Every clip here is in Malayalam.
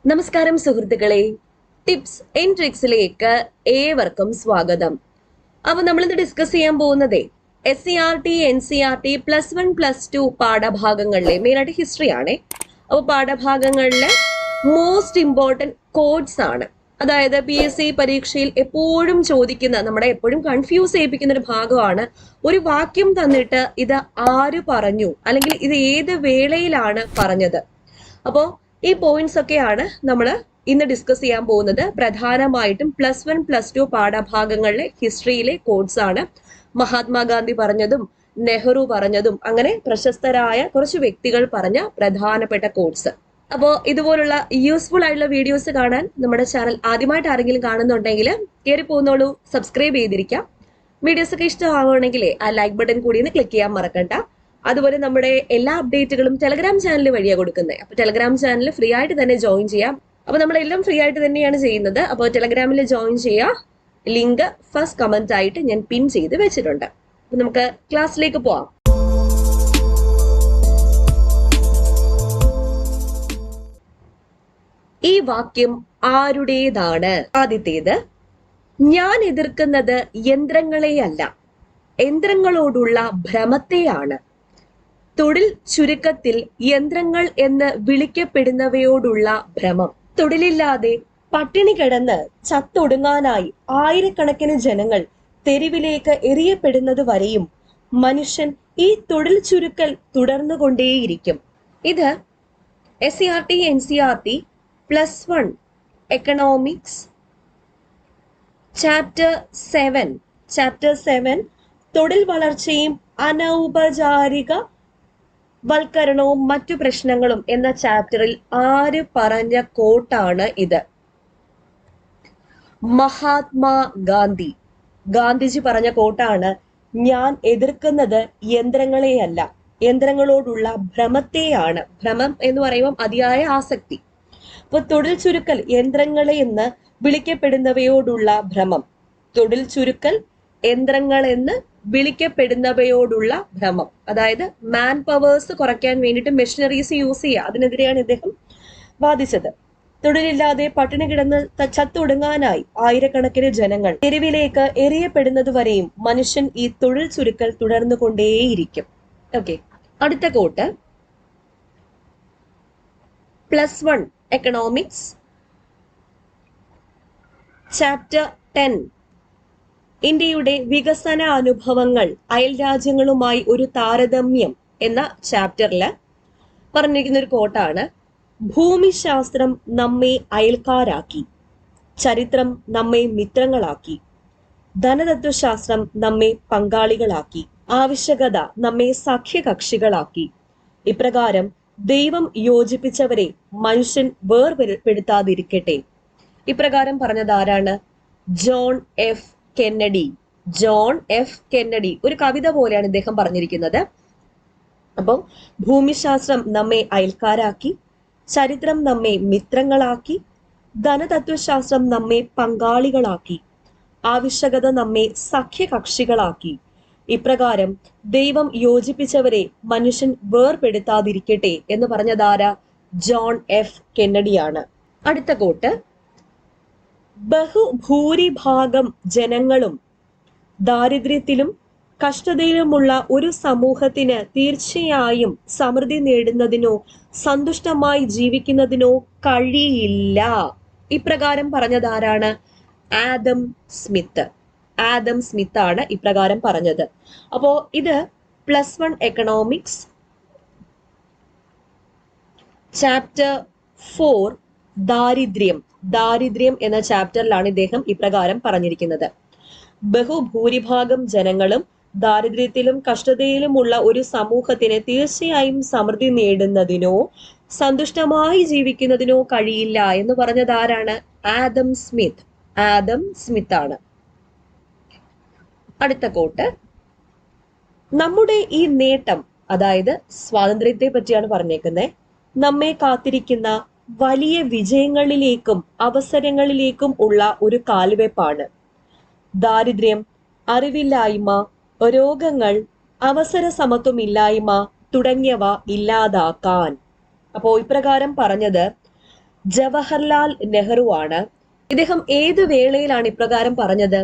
നമസ്കാരം സുഹൃത്തുക്കളെ, ടിപ്സ് ആൻഡ് ട്രിക്സിലേക്ക് ഏവർക്കും സ്വാഗതം. അപ്പൊ നമ്മളിന്ന് ഡിസ്കസ് ചെയ്യാൻ പോകുന്നതേ SCRT NCRT +1 +2 പാഠഭാഗങ്ങളിലെ മെയിനായിട്ട് ഹിസ്റ്ററി ആണേ. അപ്പോൾ പാഠഭാഗങ്ങളിലെ മോസ്റ്റ് ഇമ്പോർട്ടൻറ്റ് കോഡ്സ് ആണ്. അതായത് PSC പരീക്ഷയിൽ എപ്പോഴും ചോദിക്കുന്ന, നമ്മുടെ എപ്പോഴും കൺഫ്യൂസ് ചെയ്യിപ്പിക്കുന്ന ഒരു ഭാഗമാണ്. ഒരു വാക്യം തന്നിട്ട് ഇത് ആര് പറഞ്ഞു, അല്ലെങ്കിൽ ഇത് ഏത് വേളയിലാണ് പറഞ്ഞത്. അപ്പോൾ ഈ പോയിന്റ്സ് ഒക്കെയാണ് നമ്മൾ ഇന്ന് ഡിസ്കസ് ചെയ്യാൻ പോകുന്നത്. പ്രധാനമായിട്ടും +1 +2 പാഠഭാഗങ്ങളിലെ ഹിസ്റ്ററിയിലെ കോഡ്സ് ആണ്. മഹാത്മാഗാന്ധി പറഞ്ഞതും നെഹ്റു പറഞ്ഞതും അങ്ങനെ പ്രശസ്തരായ കുറച്ച് വ്യക്തികൾ പറഞ്ഞ പ്രധാനപ്പെട്ട കോഡ്സ്. അപ്പോൾ ഇതുപോലുള്ള യൂസ്ഫുൾ ആയിട്ടുള്ള വീഡിയോസ് കാണാൻ നമ്മുടെ ചാനൽ ആദ്യമായിട്ട് ആരെങ്കിലും കാണുന്നുണ്ടെങ്കിൽ കയറി പോകുന്നോളൂ, സബ്സ്ക്രൈബ് ചെയ്തിരിക്കാം. വീഡിയോസ് ഒക്കെ ഇഷ്ടമാവുകയാണെങ്കിൽ ആ ലൈക്ക് ബട്ടൺ കൂടി ഒന്ന് ക്ലിക്ക് ചെയ്യാൻ മറക്കണ്ട. അതുപോലെ നമ്മുടെ എല്ലാ അപ്ഡേറ്റുകളും ടെലഗ്രാം ചാനൽ വഴിയാണ് കൊടുക്കുന്നത്. അപ്പോൾ ടെലഗ്രാം ചാനൽ ഫ്രീ ആയിട്ട് തന്നെ ജോയിൻ ചെയ്യാം. അപ്പോൾ നമ്മളെല്ലാം ഫ്രീ ആയിട്ട് തന്നെയാണ് ചെയ്യുന്നത്. അപ്പോൾ ടെലഗ്രാമിൽ ജോയിൻ ചെയ്യാം. ലിങ്ക് ഫസ്റ്റ് കമന്റ് ആയിട്ട് ഞാൻ പിൻ ചെയ്ത് വെച്ചിട്ടുണ്ട്. അപ്പൊ നമുക്ക് ക്ലാസ്സിലേക്ക് പോവാം. ഈ വാക്യം ആരുടേതാണ്? ആദ്യത്തേത്, ഞാൻ എതിർക്കുന്നത് യന്ത്രങ്ങളെയല്ല, യന്ത്രങ്ങളോടുള്ള ഭ്രമത്തെയാണ്. തൊഴിൽ ചുരുക്കത്തിൽ യന്ത്രങ്ങൾ എന്ന് വിളിക്കപ്പെടുന്നവയോടുള്ള ഭ്രമം. തൊഴിലില്ലാതെ പട്ടിണി കിടന്ന് ചത്തൊടുങ്ങാനായി ആയിരക്കണക്കിന് ജനങ്ങൾ തെരുവിലേക്ക് എറിയപ്പെടുന്നത് വരെയും മനുഷ്യൻ ഈ തൊഴിൽ ചുരുക്കൽ തുടർന്നുകൊണ്ടേയിരിക്കും. ഇത് SCRT NCRT +1 എക്കണോമിക്സ് ചാപ്റ്റർ 7 തൊഴിൽ വളർച്ചയും അനൗപചാരിക വൽക്കരണവും മറ്റു പ്രശ്നങ്ങളും എന്ന ചാപ്റ്ററിൽ ആര് പറഞ്ഞ കോട്ടാണ് ഇത്? മഹാത്മാ ഗാന്ധി. ഗാന്ധിജി പറഞ്ഞ കോട്ടാണ്. ഞാൻ എതിർക്കുന്നത് യന്ത്രങ്ങളെയല്ല, യന്ത്രങ്ങളോടുള്ള ഭ്രമത്തെയാണ്. ഭ്രമം എന്ന് പറയുമ്പോൾ അതിയായ ആസക്തി. അപ്പൊ തൊഴിൽ ചുരുക്കൽ യന്ത്രങ്ങളെ എന്ന് വിളിക്കപ്പെടുന്നവയോടുള്ള ഭ്രമം. തൊഴിൽ ചുരുക്കൽ യന്ത്രങ്ങളെന്ന് വിളിക്കപ്പെടുന്നവയോടുള്ള ഭ്രമം. അതായത് മാൻ പവേഴ്സ് കുറയ്ക്കാൻ വേണ്ടിയിട്ട് മെഷീനറീസ് യൂസ് ചെയ്യുക, അതിനെതിരെയാണ് ഇദ്ദേഹം വാദിച്ചത്. തൊഴിലില്ലാതെ പട്ടിണി കിടന്ന് ചത്തൊടുങ്ങാനായി ആയിരക്കണക്കിന് ജനങ്ങൾ തെരുവിലേക്ക് എറിയപ്പെടുന്നത് വരെയും മനുഷ്യൻ ഈ തൊഴിൽ ചുരുക്കൽ തുടർന്നുകൊണ്ടേയിരിക്കും. ഓക്കെ, അടുത്ത കോട്ട് +1 എക്കണോമിക്സ് ചാപ്റ്റർ 10 ഇന്ത്യയുടെ വികസന അനുഭവങ്ങൾ അയൽ രാജ്യങ്ങളുമായി ഒരു താരതമ്യം എന്ന ചാപ്റ്ററിൽ പറഞ്ഞിരിക്കുന്ന ഒരു കോട്ടാണ്. ഭൂമിശാസ്ത്രം നമ്മെ അയൽക്കാരാക്കി, ചരിത്രം നമ്മെ മിത്രങ്ങളാക്കി, ധനതത്വശാസ്ത്രം നമ്മെ പങ്കാളികളാക്കി, ആവശ്യകത നമ്മെ സഖ്യകക്ഷികളാക്കി. ഇപ്രകാരം ദൈവം യോജിപ്പിച്ചവരെ മനുഷ്യൻ വേർപെടുത്താതിരിക്കട്ടെ. ഇപ്രകാരം പറഞ്ഞത് ആരാണ്? John F Kennedy. ഒരു കവിത പോലെയാണ് ഇദ്ദേഹം പറഞ്ഞിരിക്കുന്നത്. അപ്പം ഭൂമിശാസ്ത്രം നമ്മെ അയൽക്കാരാക്കി, ചരിത്രം നമ്മെ മിത്രങ്ങളാക്കി, ധനതത്വശാസ്ത്രം നമ്മെ പങ്കാളികളാക്കി, ആവശ്യകത നമ്മെ സഖ്യകക്ഷികളാക്കി. ഇപ്രകാരം ദൈവം യോജിപ്പിച്ചവരെ മനുഷ്യൻ വേർപെടുത്താതിരിക്കട്ടെ എന്ന് പറഞ്ഞതാരാ? John F കെന്നഡിയാണ്. അടുത്ത കോട്ട്, ബഹുഭൂരിഭാഗം ജനങ്ങളും ദാരിദ്ര്യത്തിലും കഷ്ടതയിലുമുള്ള ഒരു സമൂഹത്തിന് തീർച്ചയായും സമൃദ്ധി നേടുന്നതിനോ സന്തുഷ്ടമായി ജീവിക്കുന്നതിനോ കഴിയില്ല. ഇപ്രകാരം പറഞ്ഞതാരാണ്? ആദം സ്മിത്ത് ആണ് ഇപ്രകാരം പറഞ്ഞത്. അപ്പോ ഇത് +1 എക്കണോമിക്സ് ചാപ്റ്റർ 4 ദാരിദ്ര്യം എന്ന ചാപ്റ്ററിലാണ് ഇദ്ദേഹം ഇപ്രകാരം പറഞ്ഞിരിക്കുന്നത്. ബഹുഭൂരിഭാഗം ജനങ്ങളും ദാരിദ്ര്യത്തിലും കഷ്ടതയിലുമുള്ള ഒരു സമൂഹത്തിന് തീർച്ചയായും സമൃദ്ധി നേടുന്നതിനോ സന്തുഷ്ടമായി ജീവിക്കുന്നതിനോ കഴിയില്ല എന്ന് പറഞ്ഞത് ആരാണ്? ആദം സ്മിത്ത് ആണ്. അടുത്ത കോട്ട്, നമ്മുടെ ഈ നേട്ടം, അതായത് സ്വാതന്ത്ര്യത്തെ പറ്റിയാണ് പറഞ്ഞേക്കുന്നത്, നമ്മെ കാത്തിരിക്കുന്ന വലിയ വിജയങ്ങളിലേക്കും അവസരങ്ങളിലേക്കും ഉള്ള ഒരു കാൽവെപ്പാണ്. ദാരിദ്ര്യം, അറിവില്ലായ്മ, രോഗങ്ങൾ, അവസര സമത്വമില്ലായ്മ തുടങ്ങിയവ ഇല്ലാതാക്കാൻ. അപ്പോൾ ഇപ്രകാരം പറഞ്ഞത് ജവഹർലാൽ നെഹ്റു ആണ്. ഇദ്ദേഹം ഏത് വേളയിലാണ് ഇപ്രകാരം പറഞ്ഞത്?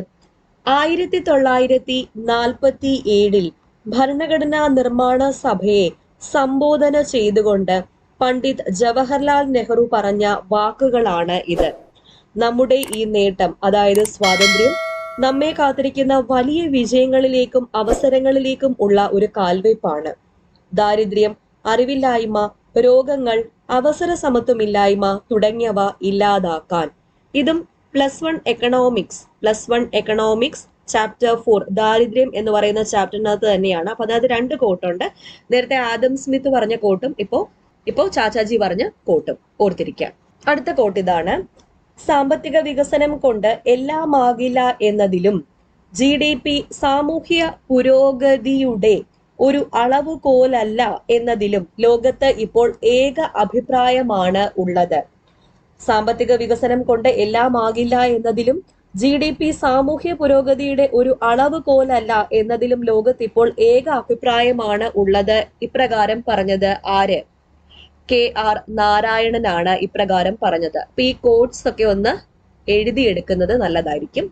1947 ഭരണഘടനാ നിർമ്മാണ സഭയെ സംബോധന ചെയ്തുകൊണ്ട് പണ്ഡിറ്റ് ജവഹർലാൽ നെഹ്റു പറഞ്ഞ വാക്കുകളാണ് ഇത്. നമ്മുടെ ഈ നേട്ടം, അതായത് സ്വാതന്ത്ര്യം, നമ്മെ കാത്തിരിക്കുന്ന വലിയ വിജയങ്ങളിലേക്കും അവസരങ്ങളിലേക്കും ഉള്ള ഒരു കാൽവയ്പാണ്. ദാരിദ്ര്യം, അറിവില്ലായ്മ, രോഗങ്ങൾ, അവസര സമത്വമില്ലായ്മ തുടങ്ങിയവ ഇല്ലാതാക്കാൻ. ഇതും പ്ലസ് വൺ എക്കണോമിക്സ് ചാപ്റ്റർ 4 ദാരിദ്ര്യം എന്ന് പറയുന്ന ചാപ്റ്ററിനകത്ത് തന്നെയാണ്. അപ്പൊ അതായത് 2 കോട്ടുണ്ട്. നേരത്തെ ആദം സ്മിത്ത് പറഞ്ഞ കോട്ടും ഇപ്പോ ചാച്ചാജി പറഞ്ഞ കോട്ടും ഓർത്തിരിക്കാം. അടുത്ത കോട്ട് ഇതാണ്: സാമ്പത്തിക വികസനം കൊണ്ട് എല്ലാമാകില്ല എന്നതിലും GDP സാമൂഹ്യ പുരോഗതിയുടെ ഒരു അളവുകോലല്ല എന്നതിലും ലോകത്ത് ഇപ്പോൾ ഏക അഭിപ്രായമാണ് ഉള്ളത്. സാമ്പത്തിക വികസനം കൊണ്ട് എല്ലാമാകില്ല എന്നതിലും GDP സാമൂഹ്യ പുരോഗതിയുടെ ഒരു അളവുകോലല്ല എന്നതിലും ലോകത്ത് ഇപ്പോൾ ഏക അഭിപ്രായമാണ് ഉള്ളത്. ഇപ്രകാരം പറഞ്ഞത് ആര്? KR നാരായണനാണ് ഇപ്രകാരം പറഞ്ഞത്. അപ്പൊ ഈ കോട്സ് ഒക്കെ ഒന്ന് എഴുതിയെടുക്കുന്നത് നല്ലതായിരിക്കും.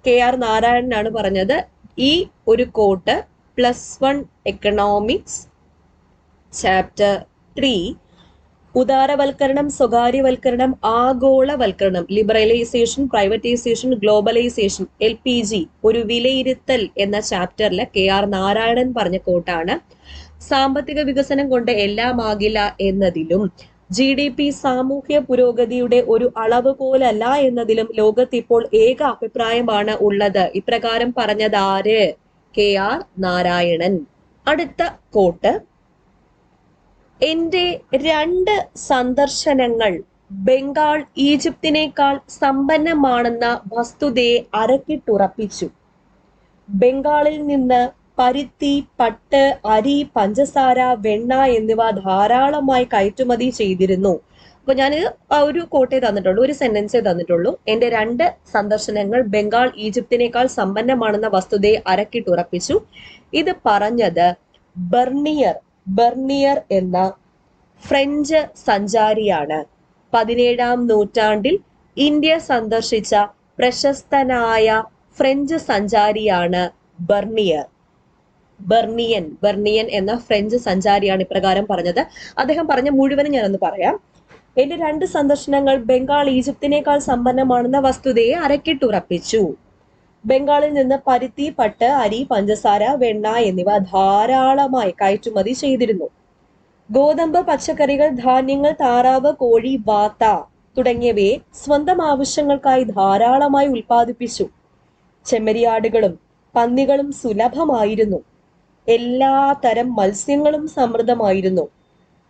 KR നാരായണനാണ് പറഞ്ഞത്. ഈ ഒരു കോട്ട് +1 എക്കണോമിക്സ് ചാപ്റ്റർ 3 ഉദാരവൽക്കരണം, സ്വകാര്യവൽക്കരണം, ആഗോളവൽക്കരണം, ലിബറലൈസേഷൻ, പ്രൈവറ്റൈസേഷൻ, ഗ്ലോബലൈസേഷൻ, LPG ഒരു വിലയിരുത്തൽ എന്ന ചാപ്റ്ററിൽ KR നാരായണൻ പറഞ്ഞ കോട്ടാണ്. സാമ്പത്തിക വികസനം കൊണ്ട് എല്ലാമാകില്ല എന്നതിലും GDP സാമൂഹ്യ പുരോഗതിയുടെ ഒരു അളവുകോലല്ല എന്നതിലും ലോകത്ത് ഇപ്പോൾ ഏക അഭിപ്രായമാണ് ഉള്ളത്. ഇപ്രകാരം പറഞ്ഞത് ആര്? KR നാരായണൻ. അടുത്ത കോട്ട്: എന്റെ 2 സന്ദർശനങ്ങൾ ബംഗാൾ ഈജിപ്തിനേക്കാൾ സമ്പന്നമാണെന്ന വസ്തുതയെ അരക്കിട്ടുറപ്പിച്ചു. ബംഗാളിൽ നിന്ന് പരുത്തി, പട്ട്, അരി, പഞ്ചസാര, വെണ്ണ എന്നിവ ധാരാളമായി കയറ്റുമതി ചെയ്തിരുന്നു. അപ്പൊ ഞാൻ ഒരു കോട്ടേ തന്നിട്ടുള്ളൂ, ഒരു സെന്റൻസേ തന്നിട്ടുള്ളൂ. എന്റെ 2 സന്ദർശനങ്ങൾ ബംഗാൾ ഈജിപ്തിനേക്കാൾ സമ്പന്നമാണെന്ന വസ്തുതയെ അരക്കിട്ടുറപ്പിച്ചു. ഇത് പറഞ്ഞത് ബെർണിയർ എന്ന ഫ്രഞ്ച് സഞ്ചാരിയാണ്. 17-ാം നൂറ്റാണ്ടിൽ ഇന്ത്യ സന്ദർശിച്ച പ്രശസ്തനായ ഫ്രഞ്ച് സഞ്ചാരിയാണ് ബെർണിയൻ എന്ന ഫ്രഞ്ച് സഞ്ചാരിയാണ് ഇപ്രകാരം പറഞ്ഞത്. അദ്ദേഹം പറഞ്ഞ മുഴുവനും ഞാനൊന്ന് പറയാം. എന്റെ 2 സന്ദർശനങ്ങൾ ബംഗാൾ ഈജിപ്തിനേക്കാൾ സമ്പന്നമാണെന്ന വസ്തുതയെ അരക്കിട്ടുറപ്പിച്ചു. ബംഗാളിൽ നിന്ന് പരുത്തി, പട്ട്, അരി, പഞ്ചസാര, വെണ്ണ എന്നിവ ധാരാളമായി കയറ്റുമതി ചെയ്തിരുന്നു. ഗോതമ്പ്, പച്ചക്കറികൾ, ധാന്യങ്ങൾ, താറാവ്, കോഴി, വാത്ത തുടങ്ങിയവയെ സ്വന്തം ആവശ്യങ്ങൾക്കായി ധാരാളമായി ഉൽപ്പാദിപ്പിച്ചു. ചെമ്മരിയാടുകളും പന്നികളും സുലഭമായിരുന്നു. എല്ലാ തരം മത്സ്യങ്ങളും സമൃദ്ധമായിരുന്നു.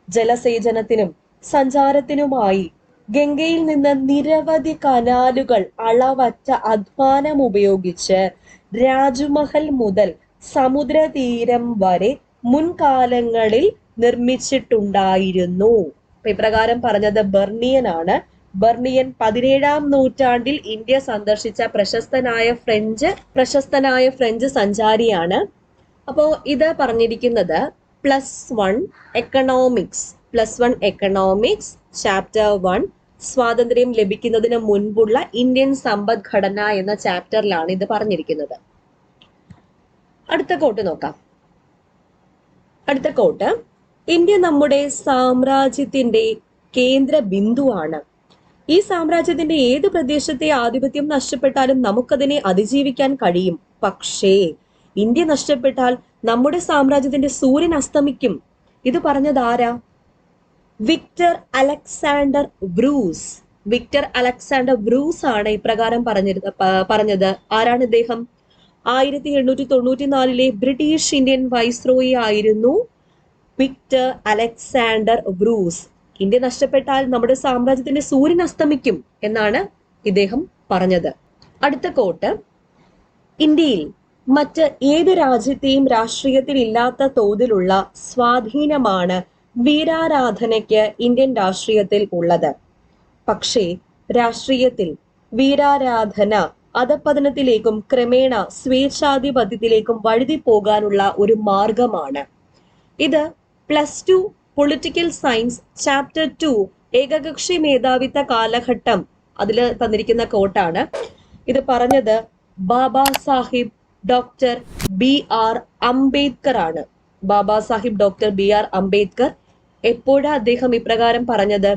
ജലസേചനത്തിനും സഞ്ചാരത്തിനുമായി ഗംഗയിൽ നിന്ന് നിരവധി കനാലുകൾ അളവറ്റ അധ്വാനം ഉപയോഗിച്ച് രാജ്മഹൽ മുതൽ സമുദ്രതീരം വരെ മുൻകാലങ്ങളിൽ നിർമ്മിച്ചിട്ടുണ്ടായിരുന്നു. ഇപ്രകാരം പറഞ്ഞത് ബെർണിയനാണ്. ബെർണിയൻ 17-ാം നൂറ്റാണ്ടിൽ ഇന്ത്യ സന്ദർശിച്ച പ്രശസ്തനായ ഫ്രഞ്ച് സഞ്ചാരിയാണ്. അപ്പോ ഇത് പറഞ്ഞിരിക്കുന്നത് +1 എക്കണോമിക്സ് ചാപ്റ്റർ 1 സ്വാതന്ത്ര്യം ലഭിക്കുന്നതിന് മുൻപുള്ള ഇന്ത്യൻ സമ്പദ്ഘടന എന്ന ചാപ്റ്ററിലാണ് ഇത് പറഞ്ഞിരിക്കുന്നത്. അടുത്ത കോട്ട് നോക്കാം. അടുത്ത കോട്ട്: ഇന്ത്യ നമ്മുടെ സാമ്രാജ്യത്തിന്റെ കേന്ദ്ര ബിന്ദുവാണ്. ഈ സാമ്രാജ്യത്തിന്റെ ഏത് പ്രദേശത്തെ ആധിപത്യം നഷ്ടപ്പെട്ടാലും നമുക്കതിനെ അതിജീവിക്കാൻ കഴിയും. പക്ഷേ ഇന്ത്യ നഷ്ടപ്പെട്ടാൽ നമ്മുടെ സാമ്രാജ്യത്തിന്റെ സൂര്യൻ അസ്തമിക്കും. ഇത് പറഞ്ഞത് ആരാ? വിക്ടർ അലക്സാണ്ടർ ബ്രൂസ് ആണ് ഇപ്രകാരം പറഞ്ഞത്. ആരാണ് ഇദ്ദേഹം? 1894-ലെ ബ്രിട്ടീഷ് ഇന്ത്യൻ വൈസ്രോയി ആയിരുന്നു വിക്ടർ അലക്സാണ്ടർ ബ്രൂസ്. ഇന്ത്യ നഷ്ടപ്പെട്ടാൽ നമ്മുടെ സാമ്രാജ്യത്തിന്റെ സൂര്യൻ അസ്തമിക്കും എന്നാണ് ഇദ്ദേഹം പറഞ്ഞത്. അടുത്ത കോട്ട്: ഇന്ത്യയിൽ മറ്റ് ഏത് രാജ്യത്തെയും രാഷ്ട്രീയത്തിൽ ഇല്ലാത്ത തോതിലുള്ള സ്വാധീനമാണ് വീരാരാധനയ്ക്ക് ഇന്ത്യൻ രാഷ്ട്രീയത്തിൽ ഉള്ളത്. പക്ഷേ രാഷ്ട്രീയത്തിൽ വീരാരാധന അധപ്പതനത്തിലേക്കും ക്രമേണ സ്വേച്ഛാധിപത്യത്തിലേക്കും വഴുതി പോകാനുള്ള ഒരു മാർഗമാണ്. ഇത് +2 പൊളിറ്റിക്കൽ സയൻസ് ചാപ്റ്റർ 2 ഏകകക്ഷി മേധാവിത്വ കാലഘട്ടം അതിൽ തന്നിരിക്കുന്ന കോട്ടാണ്. ഇത് പറഞ്ഞത് ബാബാ സാഹിബ് ഡോക്ടർ BR അംബേദ്കർ ആണ്. Baba Sahib doctor BR Ambedkar. എപ്പോഴാ അദ്ദേഹം ഇപ്രകാരം പറഞ്ഞത്?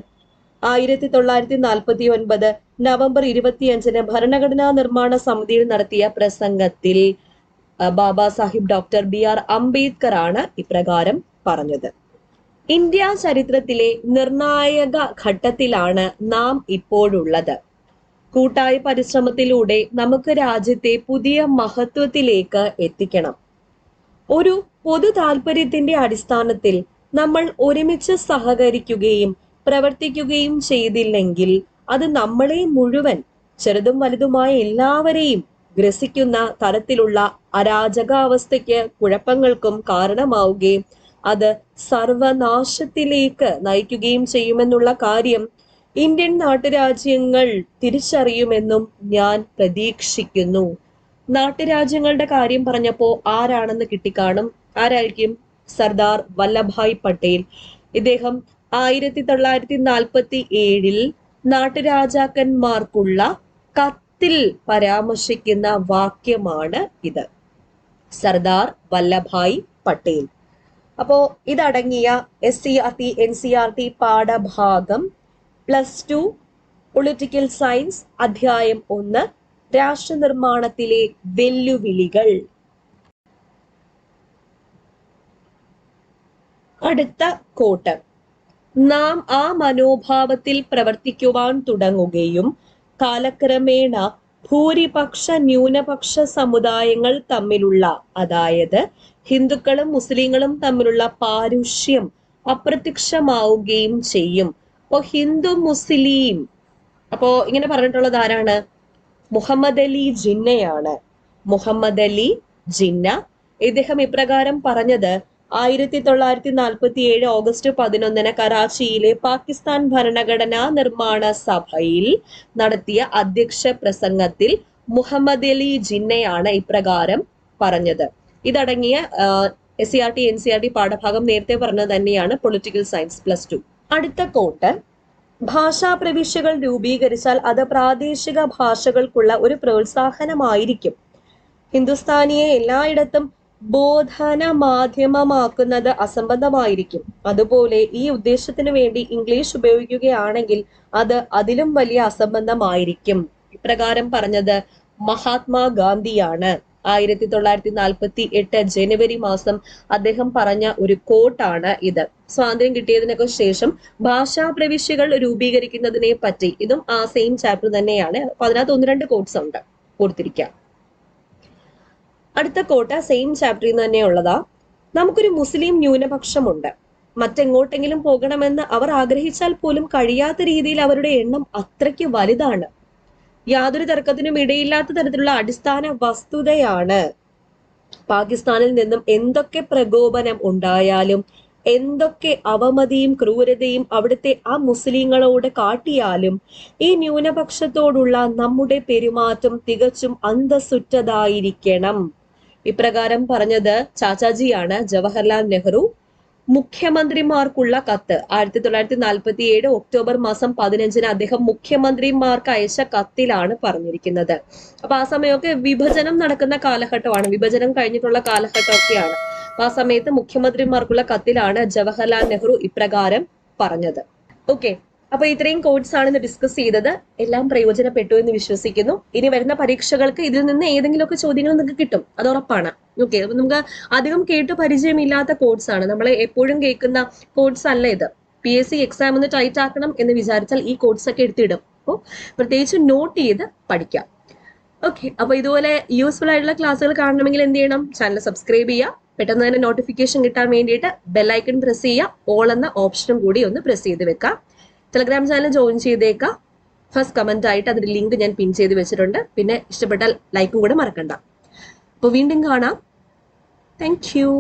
1949 നവംബർ 25 ഭരണഘടനാ നിർമ്മാണ സമിതിയിൽ നടത്തിയ പ്രസംഗത്തിൽ ബാബാ സാഹിബ് ഡോക്ടർ BR അംബേദ്കർ ആണ് ഇപ്രകാരം പറഞ്ഞത്. ഇന്ത്യ ചരിത്രത്തിലെ നിർണായക ഘട്ടത്തിലാണ് നാം ഇപ്പോഴുള്ളത്. കൂട്ടായ പരിശ്രമത്തിലൂടെ നമുക്ക് രാജ്യത്തെ പുതിയ മഹത്വത്തിലേക്ക് എത്തിക്കണം. ഒരു പൊതു താല്പര്യത്തിന്റെ അടിസ്ഥാനത്തിൽ നമ്മൾ ഒരുമിച്ച് സഹകരിക്കുകയും പ്രവർത്തിക്കുകയും ചെയ്തില്ലെങ്കിൽ അത് നമ്മളെ മുഴുവൻ, ചെറുതും വലുതുമായ എല്ലാവരെയും ഗ്രസിക്കുന്ന തരത്തിലുള്ള അരാജകാവസ്ഥയ്ക്ക്, കുഴപ്പങ്ങൾക്കും കാരണമാവുകയും അത് സർവനാശത്തിലേക്ക് നയിക്കുകയും ചെയ്യുമെന്നുള്ള കാര്യം ഇന്ത്യൻ നാട്ടുരാജ്യങ്ങൾ തിരിച്ചറിയുമെന്നും ഞാൻ പ്രതീക്ഷിക്കുന്നു. നാട്ടുരാജ്യങ്ങളുടെ കാര്യം പറഞ്ഞപ്പോ ആരാണെന്ന് കിട്ടിക്കാണും. ആരായിരിക്കും? സർദാർ വല്ലഭായ് പട്ടേൽ. ഇദ്ദേഹം 1947 നാട്ടുരാജാക്കന്മാർക്കുള്ള കത്തിൽ പരാമർശിക്കുന്ന വാക്യമാണ് ഇത്. സർദാർ വല്ലഭായ് പട്ടേൽ. അപ്പോ ഇതടങ്ങിയ SCRT NCRT പാഠഭാഗം +2 പൊളിറ്റിക്കൽ സയൻസ് അധ്യായം 1 രാഷ്ട്ര നിർമ്മാണത്തിലെ വെല്ലുവിളികൾ. അടുത്ത കോട്ട്. നാം ആ മനോഭാവത്തിൽ പ്രവർത്തിക്കുവാൻ തുടങ്ങുകയും കാലക്രമേണ ഭൂരിപക്ഷ ന്യൂനപക്ഷ സമുദായങ്ങൾ തമ്മിലുള്ള, അതായത് ഹിന്ദുക്കളും മുസ്ലിങ്ങളും തമ്മിലുള്ള പാരുഷ്യം അപ്രത്യക്ഷമാവുകയും ചെയ്യും. അപ്പോ ഹിന്ദു മുസ്ലിം, അപ്പോ ഇങ്ങനെ പറഞ്ഞിട്ടുള്ളത് ആരാണ്? മുഹമ്മദ് അലി ജിന്നയാണ്. മുഹമ്മദ് അലി ജിന്ന. ഇദ്ദേഹം ഇപ്രകാരം പറഞ്ഞത് 1947 ഓഗസ്റ്റ് 11 കറാച്ചിയിലെ പാകിസ്ഥാൻ ഭരണഘടനാ നിർമ്മാണ സഭയിൽ നടത്തിയ അധ്യക്ഷ പ്രസംഗത്തിൽ മുഹമ്മദ് അലി ജിന്നയാണ് ഇപ്രകാരം പറഞ്ഞത്. ഇതടങ്ങിയ SCRT NCRT പാഠഭാഗം നേരത്തെ പറഞ്ഞത് തന്നെയാണ്, പൊളിറ്റിക്കൽ സയൻസ് +2. അടുത്ത കോട്ട്. ഭാഷാ പ്രവിശ്യകൾ രൂപീകരിച്ചാൽ അത് പ്രാദേശിക ഭാഷകൾക്കുള്ള ഒരു പ്രോത്സാഹനമായിരിക്കും. ഹിന്ദുസ്ഥാനിയെ എല്ലായിടത്തും ബോധന മാധ്യമമാക്കുന്നത് അസംബന്ധമായിരിക്കും. അതുപോലെ ഈ ഉദ്ദേശത്തിന് വേണ്ടി ഇംഗ്ലീഷ് ഉപയോഗിക്കുകയാണെങ്കിൽ അത് അതിലും വലിയ അസംബന്ധമായിരിക്കും. ഇപ്രകാരം പറഞ്ഞത് മഹാത്മാഗാന്ധിയാണ്. 1948 ജനുവരി മാസം അദ്ദേഹം പറഞ്ഞ ഒരു കോട്ടാണ് ഇത്. സ്വാതന്ത്ര്യം കിട്ടിയതിനൊക്കെ ശേഷം ഭാഷാ പ്രവിശ്യകൾ രൂപീകരിക്കുന്നതിനെ പറ്റി, ഇതും ആ സെയിം ചാപ്റ്റർ തന്നെയാണ്. അപ്പൊ അതിനകത്ത് 1-2 കോട്ട്സ് ഉണ്ട്, ഓർത്തിരിക്കാം. അടുത്ത കോട്ട സെയിം ചാപ്റ്ററിൽ നിന്ന് തന്നെ ഉള്ളതാ. നമുക്കൊരു മുസ്ലിം ന്യൂനപക്ഷമുണ്ട്. മറ്റെങ്ങോട്ടെങ്കിലും പോകണമെന്ന് അവർ ആഗ്രഹിച്ചാൽ പോലും കഴിയാത്ത രീതിയിൽ അവരുടെ എണ്ണം അത്രയ്ക്ക് വലുതാണ്. യാതൊരു തർക്കത്തിനും ഇടയില്ലാത്ത തരത്തിലുള്ള അടിസ്ഥാന വസ്തുതയാണ്. പാകിസ്ഥാനിൽ നിന്നും എന്തൊക്കെ പ്രകോപനം ഉണ്ടായാലും, എന്തൊക്കെ അവമതിയും ക്രൂരതയും അവിടുത്തെ ആ മുസ്ലിങ്ങളോട് കാട്ടിയാലും ഈ ന്യൂനപക്ഷത്തോടുള്ള നമ്മുടെ പെരുമാറ്റം തികച്ചും അന്തസ്സുറ്റതായിരിക്കണം. ഇപ്രകാരം പറഞ്ഞത് ചാച്ചാജിയാണ്, ജവഹർലാൽ നെഹ്റു. മുഖ്യമന്ത്രിമാർക്കുള്ള കത്ത് 1947 ഒക്ടോബർ മാസം 15 അദ്ദേഹം മുഖ്യമന്ത്രിമാർക്ക് അയച്ച കത്തിലാണ് പറഞ്ഞിരിക്കുന്നത്. അപ്പൊ ആ സമയമൊക്കെ വിഭജനം നടക്കുന്ന കാലഘട്ടമാണ്, വിഭജനം കഴിഞ്ഞിട്ടുള്ള കാലഘട്ടമൊക്കെയാണ്. അപ്പൊ ആ സമയത്ത് മുഖ്യമന്ത്രിമാർക്കുള്ള കത്തിലാണ് ജവഹർലാൽ നെഹ്റു ഇപ്രകാരം പറഞ്ഞത്. ഓക്കെ, അപ്പൊ ഇത്രയും കോഡ്സ് ആണ് ഇന്ന് ഡിസ്കസ് ചെയ്തത്. എല്ലാം പ്രയോജനപ്പെട്ടു എന്ന് വിശ്വസിക്കുന്നു. ഇനി വരുന്ന പരീക്ഷകൾക്ക് ഇതിൽ നിന്ന് ഏതെങ്കിലുമൊക്കെ ചോദ്യങ്ങൾ നിങ്ങൾക്ക് കിട്ടും, അത് ഉറപ്പാണ്. ഓക്കെ, അപ്പൊ നമുക്ക് അധികം കേട്ട് പരിചയമില്ലാത്ത കോഡ്സ് ആണ്, നമ്മൾ എപ്പോഴും കേൾക്കുന്ന കോഡ്സ് അല്ല ഇത്. PSC എക്സാം ഒന്ന് ടൈറ്റ് ആക്കണം എന്ന് വിചാരിച്ചാൽ ഈ കോഡ്സ് ഒക്കെ എടുത്തിടും. അപ്പോൾ പ്രത്യേകിച്ച് നോട്ട് ചെയ്ത് പഠിക്കാം. ഓക്കെ, അപ്പൊ ഇതുപോലെ യൂസ്ഫുൾ ആയിട്ടുള്ള ക്ലാസ്സുകൾ കാണണമെങ്കിൽ എന്ത് ചെയ്യണം? ചാനൽ സബ്സ്ക്രൈബ് ചെയ്യുക. പെട്ടെന്ന് തന്നെ നോട്ടിഫിക്കേഷൻ കിട്ടാൻ വേണ്ടിയിട്ട് ബെല്ലൈക്കൺ പ്രസ് ചെയ്യുക. ഓൾ എന്ന ഓപ്ഷനും കൂടി ഒന്ന് പ്രസ് ചെയ്ത് വെക്കാം. ടെലഗ്രാം ചാനൽ ജോയിൻ ചെയ്തേക്കാം. ഫസ്റ്റ് കമന്റ് ആയിട്ട് അതിന്റെ ലിങ്ക് ഞാൻ പിൻ ചെയ്ത് വെച്ചിട്ടുണ്ട്. പിന്നെ ഇഷ്ടപ്പെട്ടാൽ ലൈക്കും കൂടെ മറക്കണ്ട. അപ്പോൾ വീണ്ടും കാണാം. Thank you.